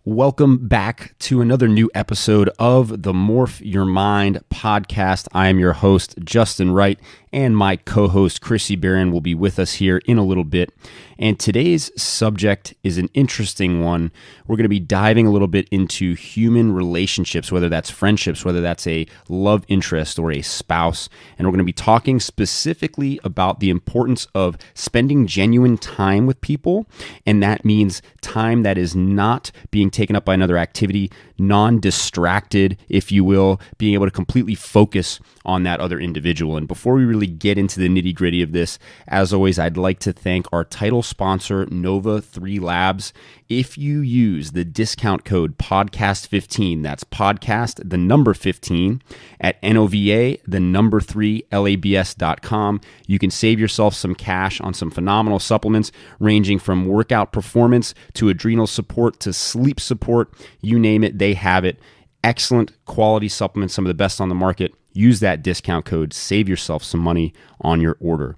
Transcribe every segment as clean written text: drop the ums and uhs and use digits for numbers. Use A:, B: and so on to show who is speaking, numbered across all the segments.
A: Welcome back to another new episode of the Morph Your Mind podcast. I am your host, Justin Wright, and my co-host, Chrissy Barron, will be with us here in a little bit. And today's subject is an interesting one. We're going to be diving a little bit into human relationships, whether that's friendships, whether that's a love interest or a spouse. And we're going to be talking specifically about the importance of spending genuine time with people. And that means time that is not being taken up by another activity, non-distracted, if you will, being able to completely focus on that other individual. And before we really get into the nitty-gritty of this, as always, I'd like to thank our title sponsor, Nova 3 Labs. If you use the discount code podcast15, that's podcast, the number 15, at NOVA, the number 3, labs.com, you can save yourself some cash on some phenomenal supplements ranging from workout performance to adrenal support to sleep support. You name it, they have it. Excellent quality supplements, some of the best on the market. Use that discount code, save yourself some money on your order.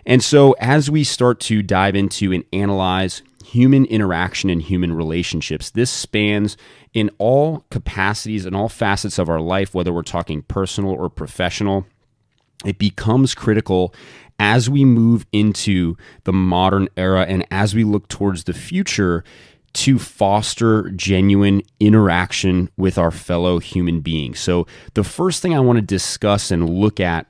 A: And so as we start to dive into and analyze human interaction and human relationships, this spans in all capacities and all facets of our life, whether we're talking personal or professional. It becomes critical as we move into the modern era and as we look towards the future to foster genuine interaction with our fellow human beings. So the first thing I want to discuss and look at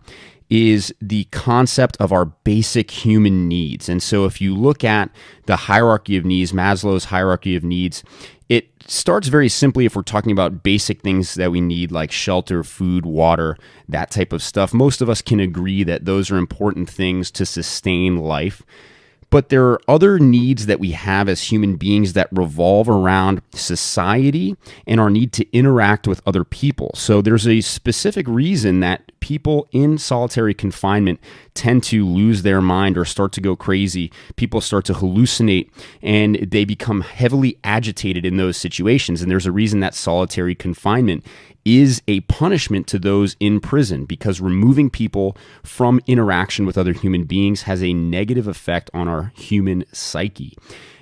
A: is the concept of our basic human needs. And so if you look at the hierarchy of needs, Maslow's hierarchy of needs, it starts very simply if we're talking about basic things that we need like shelter, food, water, that type of stuff. Most of us can agree that those are important things to sustain life. But there are other needs that we have as human beings that revolve around society and our need to interact with other people. So there's a specific reason that people in solitary confinement tend to lose their mind or start to go crazy. People start to hallucinate and they become heavily agitated in those situations. And there's a reason that solitary confinement is a punishment to those in prison, because removing people from interaction with other human beings has a negative effect on our human psyche.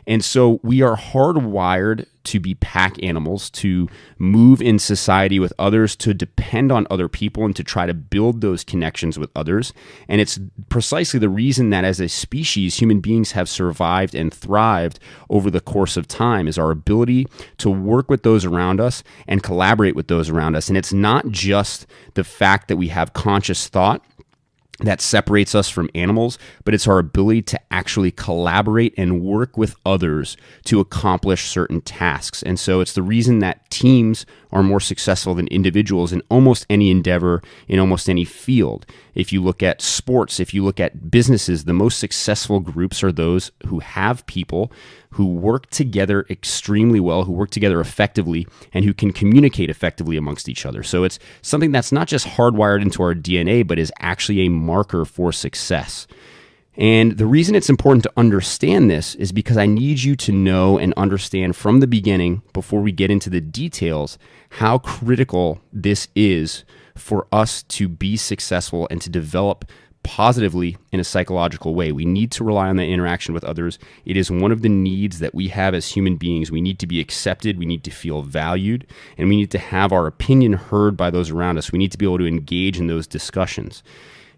A: And so we are hardwired to be pack animals, to move in society with others, to depend on other people, and to try to build those connections with others. And it's precisely the reason that as a species, human beings have survived and thrived over the course of time, is our ability to work with those around us and collaborate with those around us. And it's not just the fact that we have conscious thought that separates us from animals, but it's our ability to actually collaborate and work with others to accomplish certain tasks. And so it's the reason that teams are more successful than individuals in almost any endeavor, in almost any field. If you look at sports, if you look at businesses, the most successful groups are those who have people who work together extremely well, who work together effectively, and who can communicate effectively amongst each other. So it's something that's not just hardwired into our DNA, but is actually a marker for success. And the reason it's important to understand this is because I need you to know and understand from the beginning, before we get into the details, how critical this is for us to be successful and to develop positively in a psychological way. We need to rely on the interaction with others. It is one of the needs that we have as human beings. We need to be accepted, we need to feel valued, and we need to have our opinion heard by those around us. We need to be able to engage in those discussions.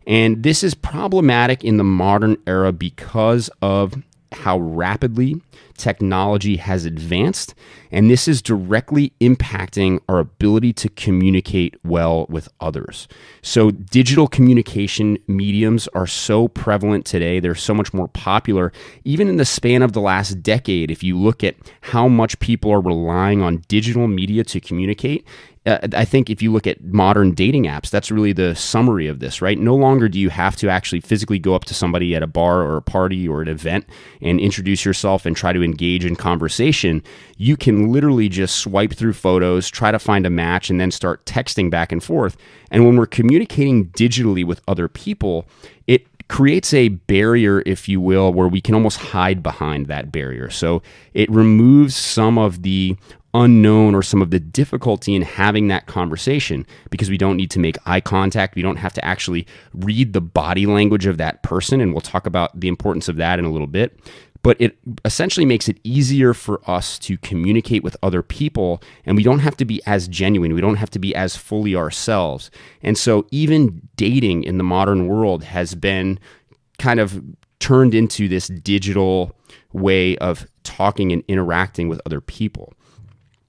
A: And this is problematic in the modern era because of how rapidly technology has advanced, and this is directly impacting our ability to communicate well with others. So digital communication mediums are so prevalent today. They're so much more popular. Even in the span of the last decade, if you look at how much people are relying on digital media to communicate, I think if you look at modern dating apps, that's really the summary of this, right? No longer do you have to actually physically go up to somebody at a bar or a party or an event and introduce yourself and try to engage in conversation. You can literally just swipe through photos, try to find a match, and then start texting back and forth. And when we're communicating digitally with other people, it creates a barrier, if you will, where we can almost hide behind that barrier. So it removes some of the unknown or some of the difficulty in having that conversation, because we don't need to make eye contact. We don't have to actually read the body language of that person. And we'll talk about the importance of that in a little bit. But it essentially makes it easier for us to communicate with other people, and we don't have to be as genuine. We don't have to be as fully ourselves. And so even dating in the modern world has been kind of turned into this digital way of talking and interacting with other people.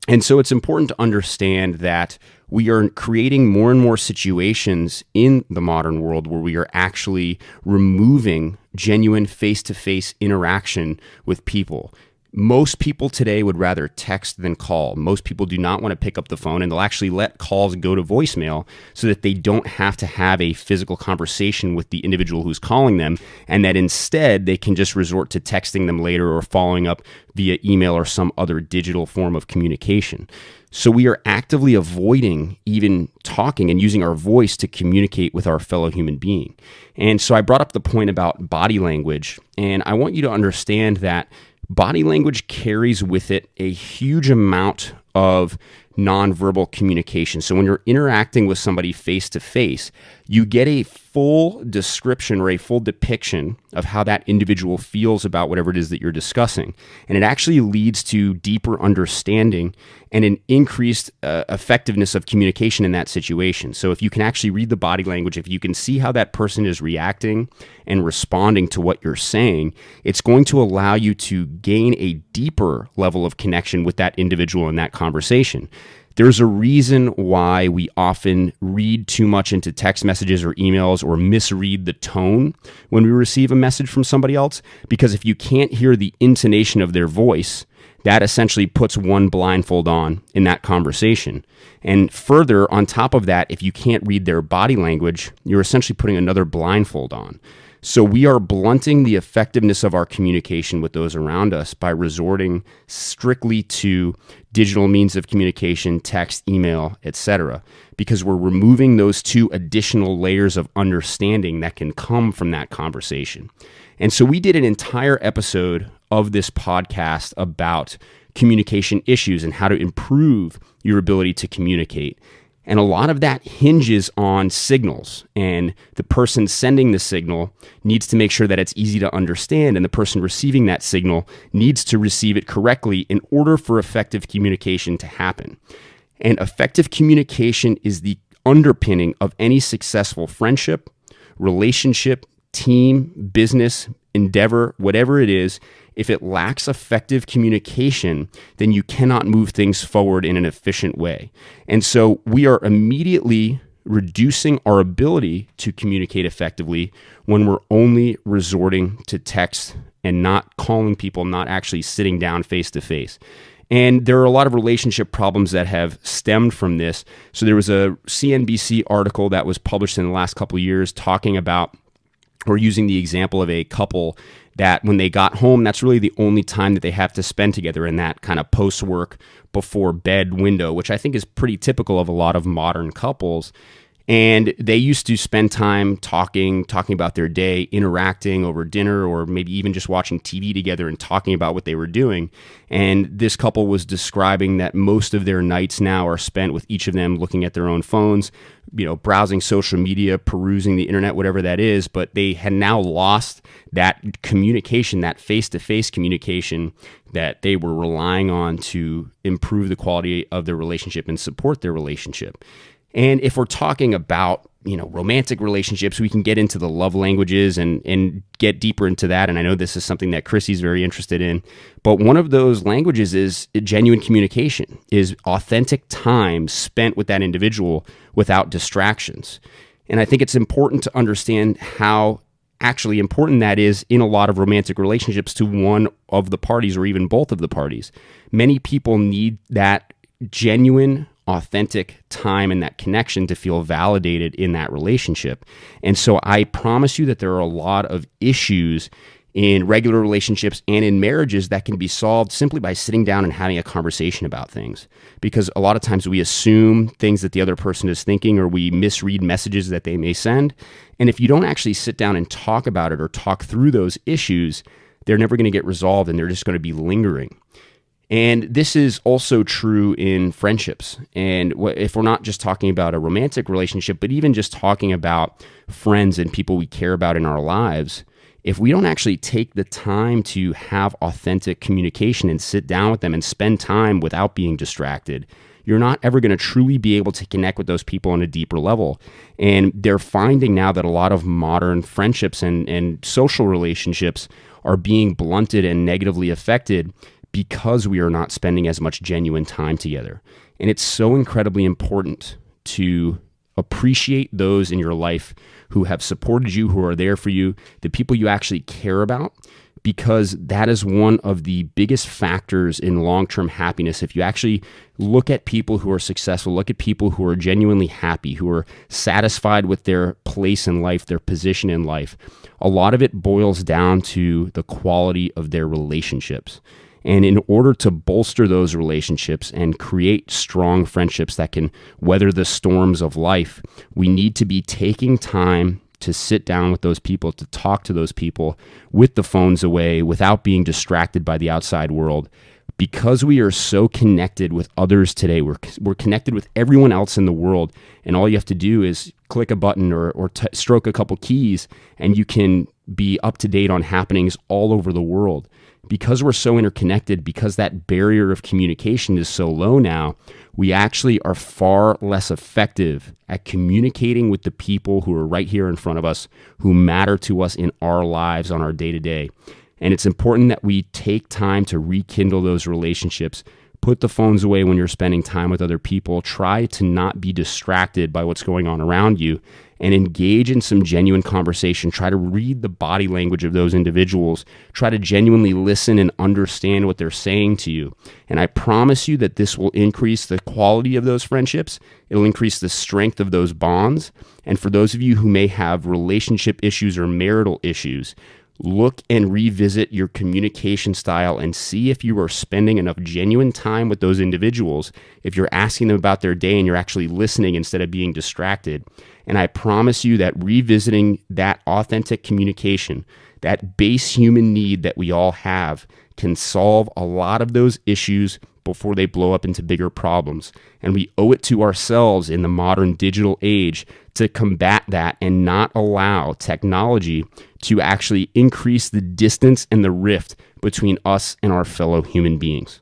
A: And so it's important to understand that we are creating more and more situations in the modern world where we are actually removing genuine face-to-face interaction with people. Most people today would rather text than call. Most people do not want to pick up the phone, and they'll actually let calls go to voicemail so that they don't have to have a physical conversation with the individual who's calling them, and that instead they can just resort to texting them later or following up via email or some other digital form of communication. So we are actively avoiding even talking and using our voice to communicate with our fellow human being. And so I brought up the point about body language, and I want you to understand that body language carries with it a huge amount of nonverbal communication. So when you're interacting with somebody face to face, you get a full description or a full depiction of how that individual feels about whatever it is that you're discussing. And it actually leads to deeper understanding and an increased effectiveness of communication in that situation. So if you can actually read the body language, if you can see how that person is reacting and responding to what you're saying, it's going to allow you to gain a deeper level of connection with that individual in that conversation. There's a reason why we often read too much into text messages or emails or misread the tone when we receive a message from somebody else, because if you can't hear the intonation of their voice, that essentially puts one blindfold on in that conversation. And further, on top of that, if you can't read their body language, you're essentially putting another blindfold on. So we are blunting the effectiveness of our communication with those around us by resorting strictly to digital means of communication, text, email, etc., because we're removing those two additional layers of understanding that can come from that conversation. And so we did an entire episode of this podcast about communication issues and how to improve your ability to communicate. And a lot of that hinges on signals, and the person sending the signal needs to make sure that it's easy to understand, and the person receiving that signal needs to receive it correctly in order for effective communication to happen. And effective communication is the underpinning of any successful friendship, relationship, team, business, endeavor, whatever it is. If it lacks effective communication, then you cannot move things forward in an efficient way. And so we are immediately reducing our ability to communicate effectively when we're only resorting to text and not calling people, not actually sitting down face to face. And there are a lot of relationship problems that have stemmed from this. So there was a CNBC article that was published in the last couple of years talking about, or using the example of a couple that when they got home, that's really the only time that they have to spend together in that kind of post-work, before bed window, which I think is pretty typical of a lot of modern couples. And they used to spend time talking about their day, interacting over dinner, or maybe even just watching TV together and talking about what they were doing. And this couple was describing that most of their nights now are spent with each of them looking at their own phones, browsing social media, perusing the internet, whatever that is. But they had now lost that communication, that face-to-face communication that they were relying on to improve the quality of their relationship and support their relationship. And if we're talking about, romantic relationships, we can get into the love languages and get deeper into that. And I know this is something that Chrissy's very interested in. But one of those languages is genuine communication, is authentic time spent with that individual without distractions. And I think it's important to understand how actually important that is in a lot of romantic relationships to one of the parties or even both of the parties. Many people need that genuine, authentic time and that connection to feel validated in that relationship. And so I promise you that there are a lot of issues in regular relationships and in marriages that can be solved simply by sitting down and having a conversation about things. Because a lot of times we assume things that the other person is thinking, or we misread messages that they may send. And if you don't actually sit down and talk about it or talk through those issues, they're never going to get resolved, and they're just going to be lingering. And this is also true in friendships. And if we're not just talking about a romantic relationship, but even just talking about friends and people we care about in our lives, if we don't actually take the time to have authentic communication and sit down with them and spend time without being distracted, you're not ever going to truly be able to connect with those people on a deeper level. And they're finding now that a lot of modern friendships and social relationships are being blunted and negatively affected because we are not spending as much genuine time together. And it's so incredibly important to appreciate those in your life who have supported you, who are there for you, the people you actually care about, because that is one of the biggest factors in long-term happiness. If you actually look at people who are successful, look at people who are genuinely happy, who are satisfied with their place in life, their position in life, a lot of it boils down to the quality of their relationships. And in order to bolster those relationships and create strong friendships that can weather the storms of life, we need to be taking time to sit down with those people, to talk to those people with the phones away, without being distracted by the outside world. Because we are so connected with others today, we're connected with everyone else in the world, and all you have to do is click a button or stroke a couple keys, and you can be up to date on happenings all over the world. Because we're so interconnected, because that barrier of communication is so low now, we actually are far less effective at communicating with the people who are right here in front of us, who matter to us in our lives on our day-to-day. And it's important that we take time to rekindle those relationships. Put the phones away when you're spending time with other people. Try to not be distracted by what's going on around you, and engage in some genuine conversation. Try to read the body language of those individuals. Try to genuinely listen and understand what they're saying to you. And I promise you that this will increase the quality of those friendships. It'll increase the strength of those bonds. And for those of you who may have relationship issues or marital issues, look and revisit your communication style and see if you are spending enough genuine time with those individuals, if you're asking them about their day and you're actually listening instead of being distracted. And I promise you that revisiting that authentic communication, that base human need that we all have, can solve a lot of those issues before they blow up into bigger problems. And we owe it to ourselves in the modern digital age to combat that and not allow technology to actually increase the distance and the rift between us and our fellow human beings.